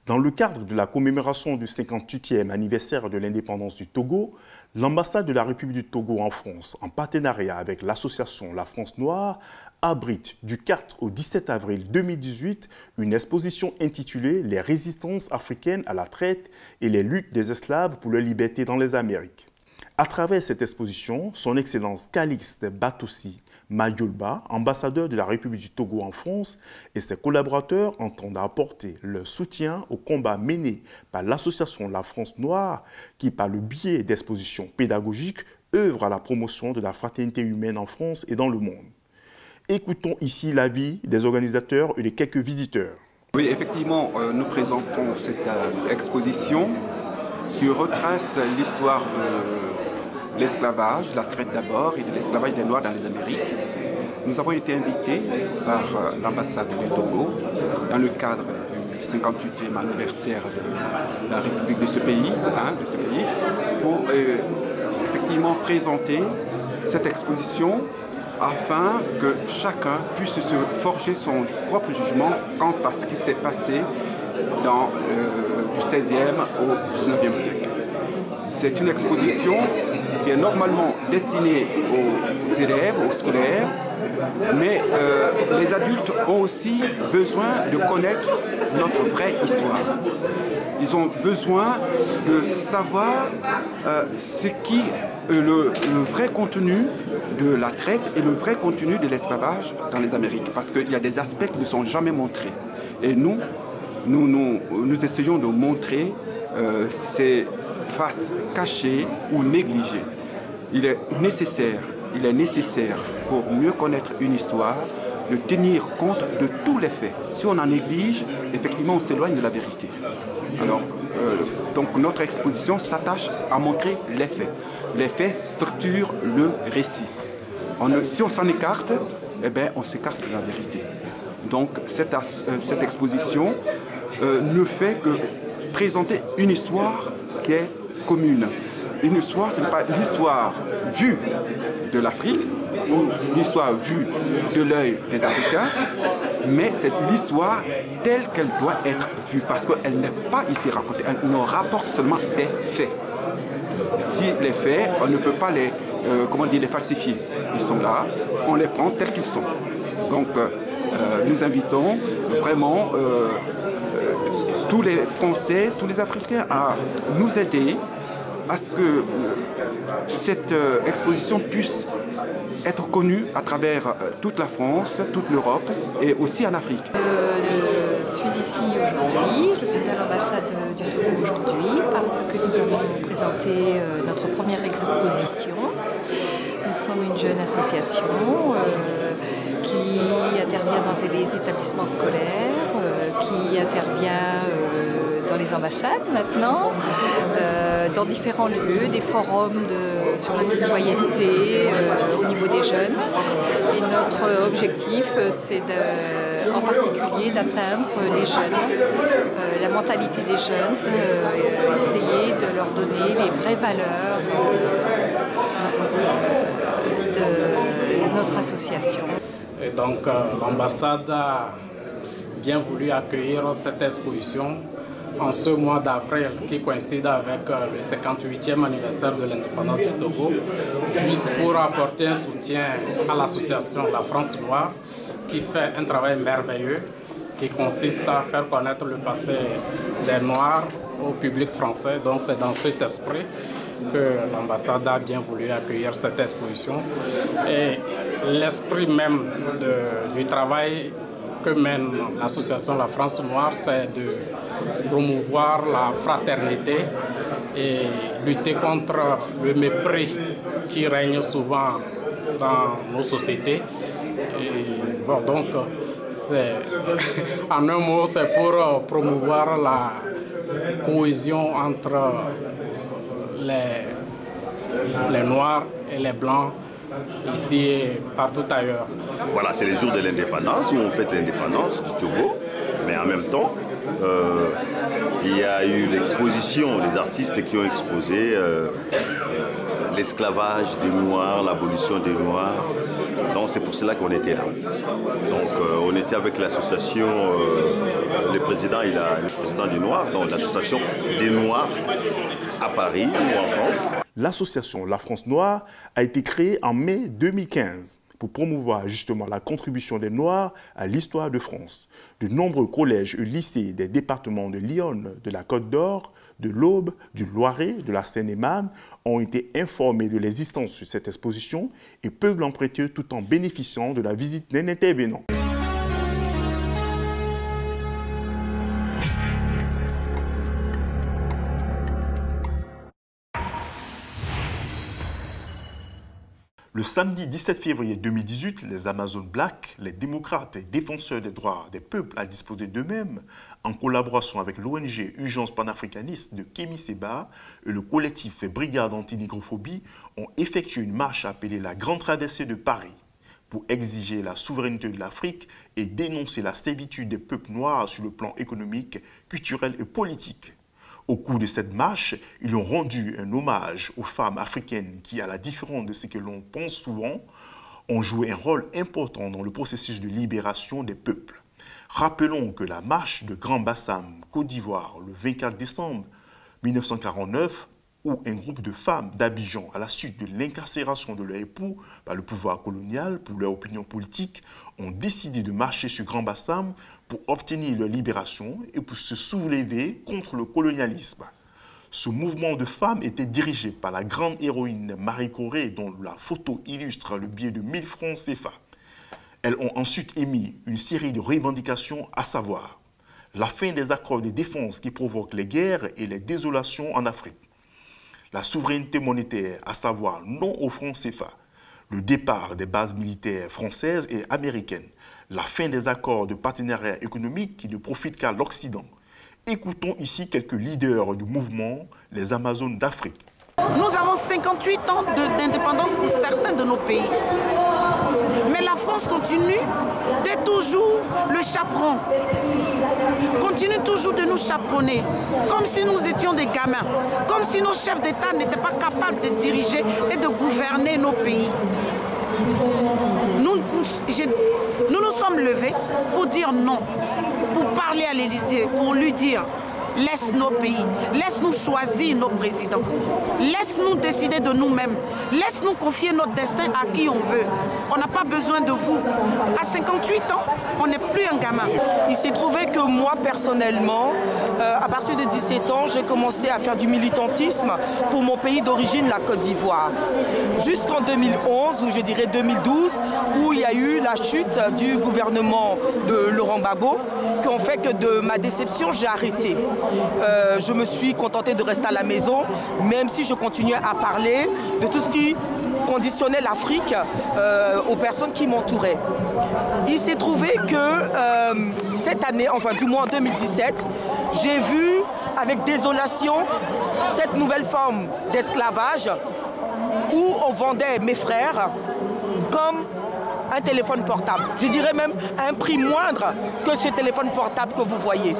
Dans le cadre de la commémoration du 58e anniversaire de l'indépendance du Togo, l'ambassade de la République du Togo en France, en partenariat avec l'association La France Noire, abrite du 4 au 17 avril 2018 une exposition intitulée « Les résistances africaines à la traite et les luttes des esclaves pour leur liberté dans les Amériques ». À travers cette exposition, son Excellence Calixte Batossi Mayolba, ambassadeur de la République du Togo en France, et ses collaborateurs entendent apporter leur soutien au combat mené par l'association La France Noire qui, par le biais d'expositions pédagogiques, œuvre à la promotion de la fraternité humaine en France et dans le monde. Écoutons ici l'avis des organisateurs et de quelques visiteurs. Oui, effectivement, nous présentons cette exposition qui retrace l'histoire de l'esclavage, de la traite d'abord et de l'esclavage des Noirs dans les Amériques. Nous avons été invités par l'ambassade du Togo dans le cadre du 58e anniversaire de la République de ce pays, pour effectivement présenter cette exposition afin que chacun puisse se forger son propre jugement quant à ce qui s'est passé du 16e au 19e siècle. C'est une exposition qui est normalement destinée aux élèves, aux scolaires, mais les adultes ont aussi besoin de connaître notre vraie histoire. Ils ont besoin de savoir le vrai contenu de la traite et le vrai contenu de l'esclavage dans les Amériques, parce qu'il y a des aspects qui ne sont jamais montrés. Et nous essayons de montrer ces faces cachées ou négligées. Il est nécessaire pour mieux connaître une histoire de tenir compte de tous les faits. Si on en néglige, effectivement, on s'éloigne de la vérité. Alors, donc notre exposition s'attache à montrer les faits. Les faits structurent le récit. Si on s'en écarte, eh bien, on s'écarte de la vérité. Donc cette exposition ne fait que présenter une histoire qui est commune. Une histoire, ce n'est pas l'histoire vue de l'Afrique ou l'histoire vue de l'œil des Africains, mais c'est l'histoire telle qu'elle doit être vue, parce qu'elle n'est pas ici racontée, elle nous rapporte seulement des faits. Si les faits, on ne peut pas les falsifier. Ils sont là, on les prend tels qu'ils sont. Donc nous invitons vraiment tous les Français, tous les Africains à nous aider à ce que cette exposition puisse être connue à travers toute la France, toute l'Europe et aussi en Afrique. Je suis ici aujourd'hui, je suis à l'ambassade du Togo aujourd'hui parce que nous avons présenté notre première exposition. Nous sommes une jeune association qui intervient dans les établissements scolaires, qui intervient dans les ambassades maintenant, dans différents lieux, des forums sur la citoyenneté au niveau des jeunes. Et notre objectif, c'est en particulier d'atteindre les jeunes, la mentalité des jeunes, essayer de leur donner les vraies valeurs de notre association. Et donc l'ambassade a bien voulu accueillir cette exposition en ce mois d'avril qui coïncide avec le 58e anniversaire de l'indépendance du Togo, juste pour apporter un soutien à l'association La France Noire qui fait un travail merveilleux qui consiste à faire connaître le passé des Noirs au public français. Donc c'est dans cet esprit que l'ambassade a bien voulu accueillir cette exposition. Et l'esprit même du travail que mène l'association La France Noire, c'est de promouvoir la fraternité et lutter contre le mépris qui règne souvent dans nos sociétés. Et bon, donc, en un mot, c'est pour promouvoir la cohésion entre les Noirs et les Blancs, ici et partout ailleurs. Voilà, c'est les jours de l'indépendance où on fête l'indépendance du Togo, mais en même temps, il y a eu l'exposition, les artistes qui ont exposé l'esclavage des Noirs, l'abolition des Noirs. Donc c'est pour cela qu'on était là. Donc on était avec l'association, le président des Noirs, donc l'association des Noirs à Paris ou en France. L'association La France Noire a été créée en mai 2015 pour promouvoir justement la contribution des Noirs à l'histoire de France. De nombreux collèges et lycées des départements de Lyon, de la Côte d'Or, de l'Aube, du Loiret, de la Seine-et-Marne ont été informés de l'existence de cette exposition et peuvent l'en prêter tout en bénéficiant de la visite d'un intervenant. Le samedi 17 février 2018, les Amazones Black, les démocrates et défenseurs des droits des peuples à disposer d'eux-mêmes, en collaboration avec l'ONG Urgence panafricaniste de Kémy Séba et le collectif Brigade anti-négrophobie, ont effectué une marche appelée la Grande Traversée de Paris pour exiger la souveraineté de l'Afrique et dénoncer la servitude des peuples noirs sur le plan économique, culturel et politique. Au cours de cette marche, ils ont rendu un hommage aux femmes africaines qui, à la différence de ce que l'on pense souvent, ont joué un rôle important dans le processus de libération des peuples. Rappelons que la marche de Grand Bassam, Côte d'Ivoire, le 24 décembre 1949, où un groupe de femmes d'Abidjan, à la suite de l'incarcération de leur époux par le pouvoir colonial pour leur opinion politique, ont décidé de marcher sur Grand Bassam pour obtenir leur libération et pour se soulever contre le colonialisme. Ce mouvement de femmes était dirigé par la grande héroïne Marie Corée, dont la photo illustre le billet de 1000 francs CFA. Elles ont ensuite émis une série de revendications, à savoir la fin des accords de défense qui provoquent les guerres et les désolations en Afrique, la souveraineté monétaire, à savoir non au franc CFA, le départ des bases militaires françaises et américaines, la fin des accords de partenariat économique qui ne profitent qu'à l'Occident. Écoutons ici quelques leaders du mouvement, les Amazones d'Afrique. Nous avons 58 ans d'indépendance pour certains de nos pays. Mais la France continue d'être toujours le chaperon, continue toujours de nous chaperonner, comme si nous étions des gamins, comme si nos chefs d'État n'étaient pas capables de diriger et de gouverner nos pays. Nous nous sommes levés pour dire non, pour parler à l'Élysée, pour lui dire: laisse nos pays, laisse-nous choisir nos présidents, laisse-nous décider de nous-mêmes, laisse-nous confier notre destin à qui on veut. On n'a pas besoin de vous. À 58 ans, on n'est plus un gamin. Il s'est trouvé que moi, personnellement, à partir de 17 ans, j'ai commencé à faire du militantisme pour mon pays d'origine, la Côte d'Ivoire. Jusqu'en 2011, ou je dirais 2012, où il y a eu la chute du gouvernement de Laurent Gbagbo, qui ont fait que de ma déception, j'ai arrêté. Je me suis contentée de rester à la maison, même si je continuais à parler de tout ce qui conditionnait l'Afrique aux personnes qui m'entouraient. Il s'est trouvé que cette année, enfin du moins en 2017, j'ai vu avec désolation cette nouvelle forme d'esclavage où on vendait mes frères comme un téléphone portable. Je dirais même à un prix moindre que ce téléphone portable que vous voyez.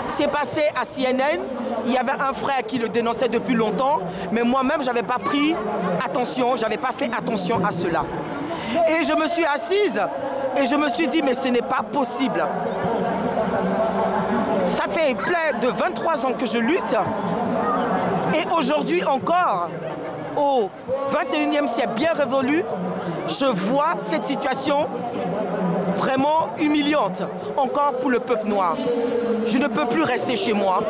C'est passé à CNN, il y avait un frère qui le dénonçait depuis longtemps, mais moi-même, je n'avais pas pris attention, je n'avais pas fait attention à cela. Et je me suis assise et je me suis dit, mais ce n'est pas possible. Ça fait près de 23 ans que je lutte et aujourd'hui encore, au 21e siècle bien révolu, je vois cette situation vraiment humiliante, encore pour le peuple noir. Je ne peux plus rester chez moi.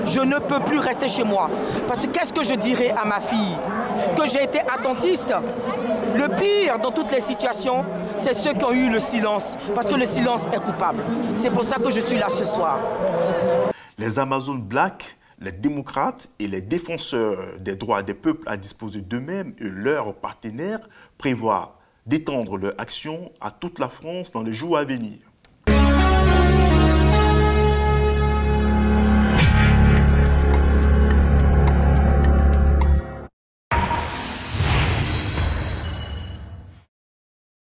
Je ne peux plus rester chez moi. Parce que qu'est-ce que je dirais à ma fille? Que j'ai été attentiste. Le pire dans toutes les situations, c'est ceux qui ont eu le silence. Parce que le silence est coupable. C'est pour ça que je suis là ce soir. Les Amazones Black, les démocrates et les défenseurs des droits des peuples à disposer d'eux-mêmes et leurs partenaires prévoient d'étendre leur action à toute la France dans les jours à venir.